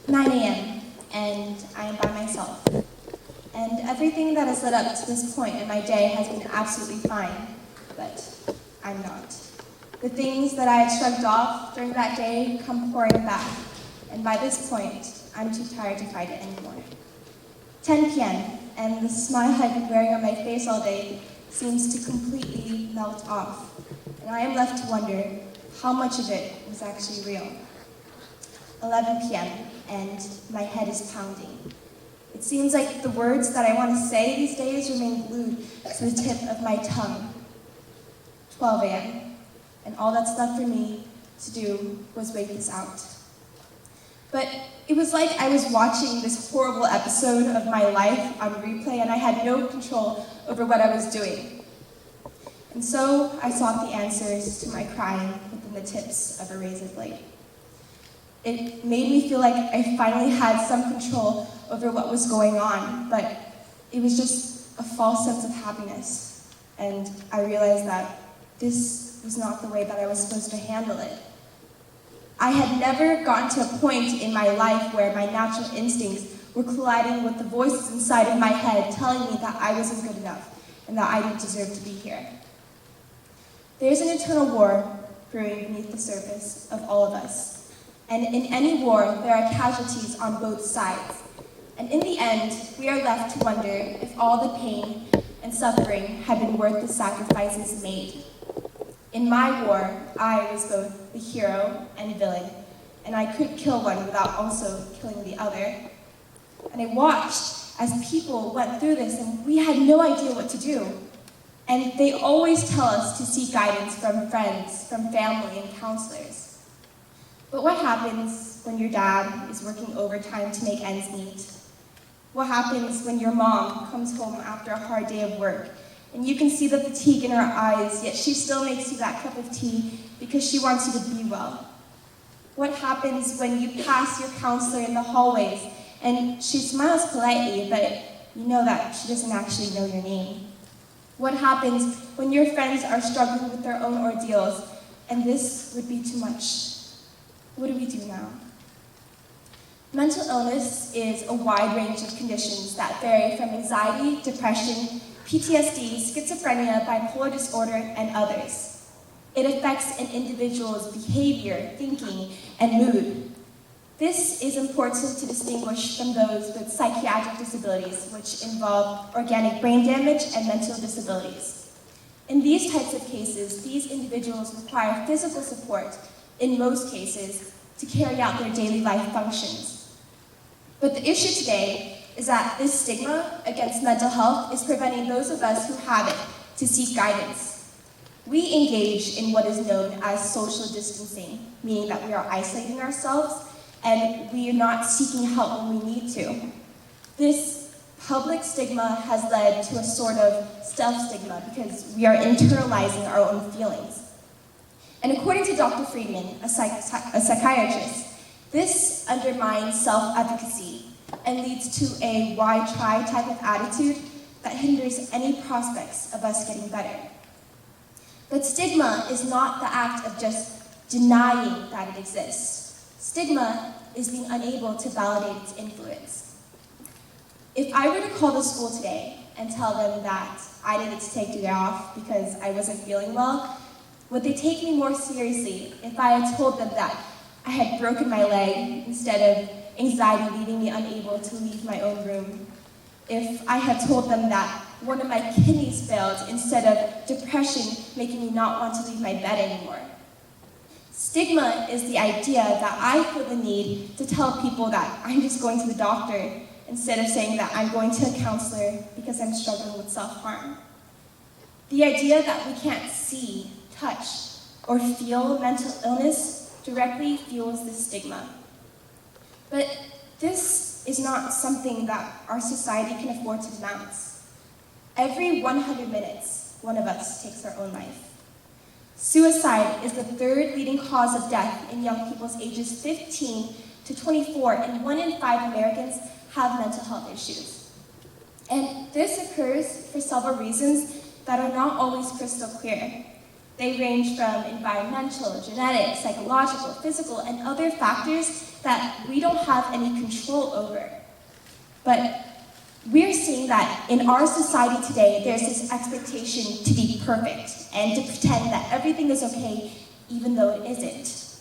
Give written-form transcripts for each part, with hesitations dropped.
9 a.m., and I am by myself. And everything that has led up to this point in my day has been absolutely fine, but I'm not. The things that I had shrugged off during that day come pouring back, and by this point, I'm too tired to fight it anymore. 10 p.m., and the smile I've been wearing on my face all day seems to completely melt off, and I am left to wonder how much of it was actually real. 11 p.m., and my head is pounding. It seems like the words that I want to say these days remain glued to the tip of my tongue. 12 a.m., and all that's left for me to do was wait this out. But it was like I was watching this horrible episode of my life on replay, and I had no control over what I was doing. And so I sought the answers to my crying within the tips of a razor blade. It made me feel like I finally had some control over what was going on, but it was just a false sense of happiness. And I realized that this was not the way that I was supposed to handle it. I had never gotten to a point in my life where my natural instincts were colliding with the voices inside of my head telling me that I wasn't good enough and that I didn't deserve to be here. There's an eternal war brewing beneath the surface of all of us. And in any war, there are casualties on both sides. And in the end, we are left to wonder if all the pain and suffering had been worth the sacrifices made. In my war, I was both the hero and villain, and I couldn't kill one without also killing the other. And I watched as people went through this, and we had no idea what to do. And they always tell us to seek guidance from friends, from family, and counselors. But what happens when your dad is working overtime to make ends meet? What happens when your mom comes home after a hard day of work and you can see the fatigue in her eyes, yet she still makes you that cup of tea because she wants you to be well? What happens when you pass your counselor in the hallways and she smiles politely, but you know that she doesn't actually know your name? What happens when your friends are struggling with their own ordeals and this would be too much? What do we do now? Mental illness is a wide range of conditions that vary from anxiety, depression, PTSD, schizophrenia, bipolar disorder, and others. It affects an individual's behavior, thinking, and mood. This is important to distinguish from those with psychiatric disabilities, which involve organic brain damage and mental disabilities. In these types of cases, these individuals require physical support, in most cases, to carry out their daily life functions. But the issue today is that this stigma against mental health is preventing those of us who have it to seek guidance. We engage in what is known as social distancing, meaning that we are isolating ourselves and we are not seeking help when we need to. This public stigma has led to a sort of stealth stigma because we are internalizing our own feelings. And according to Dr. Friedman, a psychiatrist, this undermines self-efficacy and leads to a why try type of attitude that hinders any prospects of us getting better. But stigma is not the act of just denying that it exists. Stigma is being unable to validate its influence. If I were to call the school today and tell them that I needed to take the day off because I wasn't feeling well, would they take me more seriously if I had told them that I had broken my leg instead of anxiety leaving me unable to leave my own room? If I had told them that one of my kidneys failed instead of depression making me not want to leave my bed anymore? Stigma is the idea that I feel the need to tell people that I'm just going to the doctor instead of saying that I'm going to a counselor because I'm struggling with self-harm. The idea that we can't see, touch, or feel mental illness directly fuels this stigma. But this is not something that our society can afford to denounce. Every 100 minutes, one of us takes our own life. Suicide is the third leading cause of death in young people's ages 15 to 24, and 1 in 5 Americans have mental health issues. And this occurs for several reasons that are not always crystal clear. They range from environmental, genetic, psychological, physical, and other factors that we don't have any control over. But we're seeing that in our society today, there's this expectation to be perfect and to pretend that everything is okay, even though it isn't.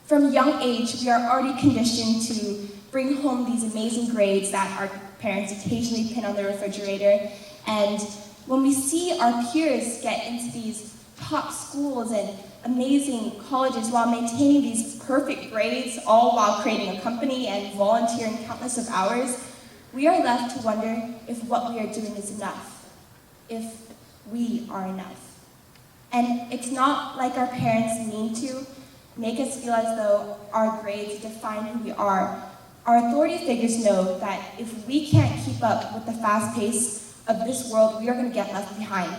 From a young age, we are already conditioned to bring home these amazing grades that our parents occasionally pin on the refrigerator. And when we see our peers get into these top schools and amazing colleges while maintaining these perfect grades, all while creating a company and volunteering countless of hours, we are left to wonder if what we are doing is enough, if we are enough. And it's not like our parents mean to make us feel as though our grades define who we are. Our authority figures know that if we can't keep up with the fast pace of this world, we are going to get left behind,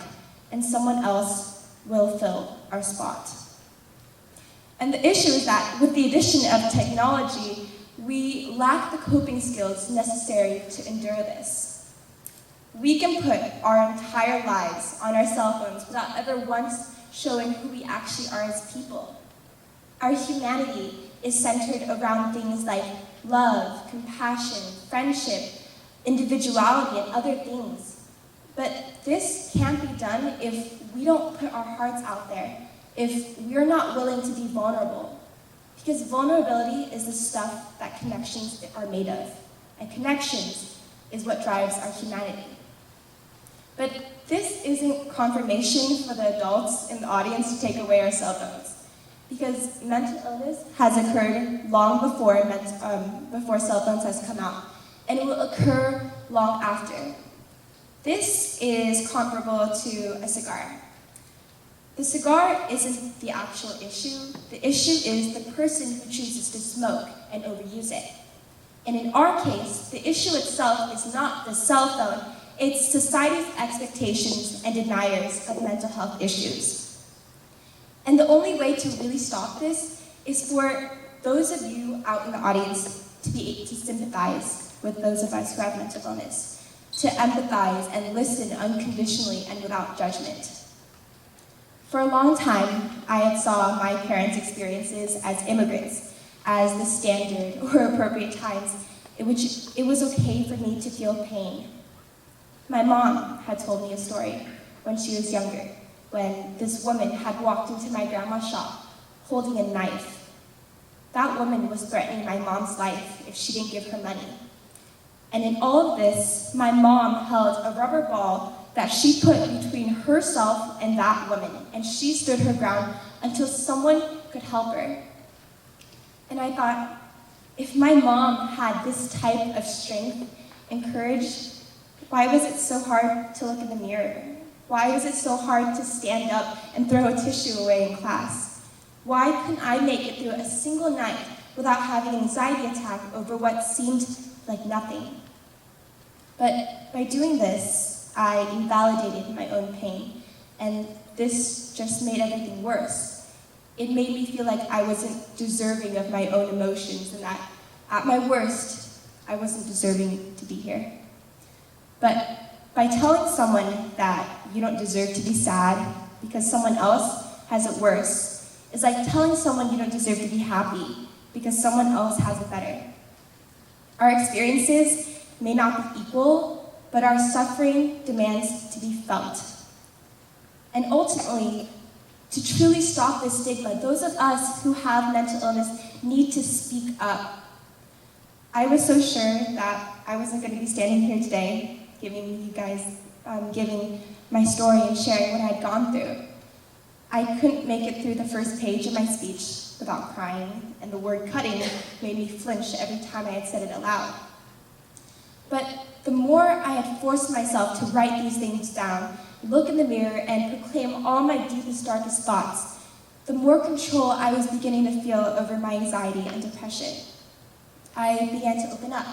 and someone else will fill our spot. And the issue is that with the addition of technology, we lack the coping skills necessary to endure this. We can put our entire lives on our cell phones without ever once showing who we actually are as people. Our humanity is centered around things like love, compassion, friendship, individuality, and other things. But this can't be done if we don't put our hearts out there, if we're not willing to be vulnerable. Because vulnerability is the stuff that connections are made of, and connections is what drives our humanity. But this isn't confirmation for the adults in the audience to take away our cell phones, because mental illness has occurred long before cell phones has come out, and it will occur long after. This is comparable to a cigar. The cigar isn't the actual issue. The issue is the person who chooses to smoke and overuse it. And in our case, the issue itself is not the cell phone, it's society's expectations and deniers of mental health issues. And the only way to really stop this is for those of you out in the audience to sympathize with those of us who have mental illness, to empathize and listen unconditionally and without judgment. For a long time, I had saw my parents' experiences as immigrants as the standard or appropriate times in which it was okay for me to feel pain. My mom had told me a story when she was younger, when this woman had walked into my grandma's shop holding a knife. That woman was threatening my mom's life if she didn't give her money. And in all of this, my mom held a rubber ball that she put between herself and that woman, and she stood her ground until someone could help her. And I thought, if my mom had this type of strength and courage, why was it so hard to look in the mirror? Why was it so hard to stand up and throw a tissue away in class? Why couldn't I make it through a single night without having an anxiety attack over what seemed like nothing? But by doing this, I invalidated my own pain, and this just made everything worse. It made me feel like I wasn't deserving of my own emotions, and that at my worst, I wasn't deserving to be here. But by telling someone that you don't deserve to be sad because someone else has it worse, it's like telling someone you don't deserve to be happy because someone else has it better. Our experiences may not be equal, but our suffering demands to be felt. And ultimately, to truly stop this stigma, those of us who have mental illness need to speak up. I was so sure that I wasn't going to be standing here today, giving my story and sharing what I had gone through. I couldn't make it through the first page of my speech without crying, and the word cutting made me flinch every time I had said it aloud. But the more I had forced myself to write these things down, look in the mirror, and proclaim all my deepest, darkest thoughts, the more control I was beginning to feel over my anxiety and depression. I began to open up.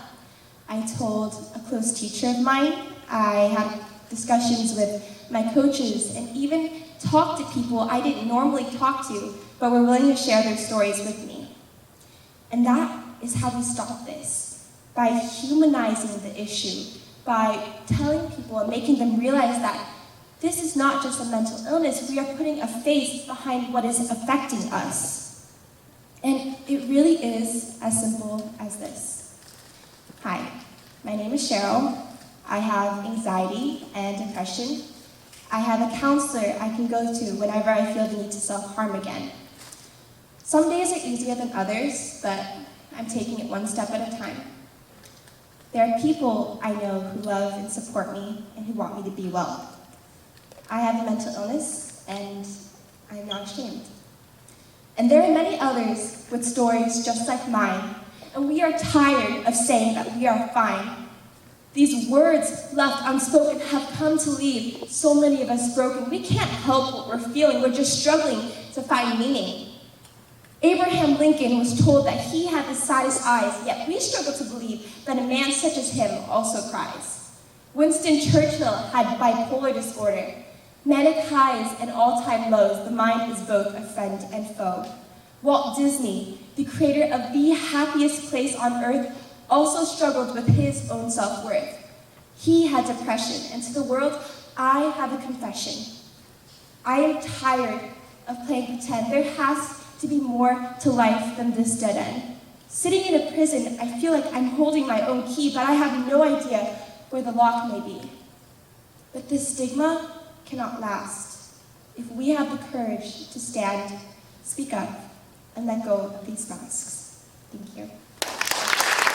I told a close teacher of mine, I had discussions with my coaches, and even talked to people I didn't normally talk to, but were willing to share their stories with me. And that is how we stop this. By humanizing the issue, by telling people and making them realize that This is not just a mental illness. We are putting a face behind what is affecting us. And it really is as simple as this. Hi, my name is Cheryl. I have anxiety and depression. I have a counselor I can go to whenever I feel the need to self-harm again. Some days are easier than others, but I'm taking it one step at a time. There are people I know who love and support me and who want me to be well. I have a mental illness, and I am not ashamed. And there are many others with stories just like mine, and we are tired of saying that we are fine. These words left unspoken have come to leave so many of us broken. We can't help what we're feeling. We're just struggling to find meaning. Abraham Lincoln was told that he had the saddest eyes, yet we struggle to believe that a man such as him also cries. Winston Churchill had bipolar disorder. Manic highs and all-time lows, the mind is both a friend and foe. Walt Disney, the creator of the happiest place on earth, also struggled with his own self-worth. He had depression, and to the world, I have a confession. I am tired of playing pretend. There has to be more to life than this dead end. Sitting in a prison, I feel like I'm holding my own key, but I have no idea where the lock may be. But this stigma cannot last if we have the courage to stand, speak up, and let go of these masks. Thank you.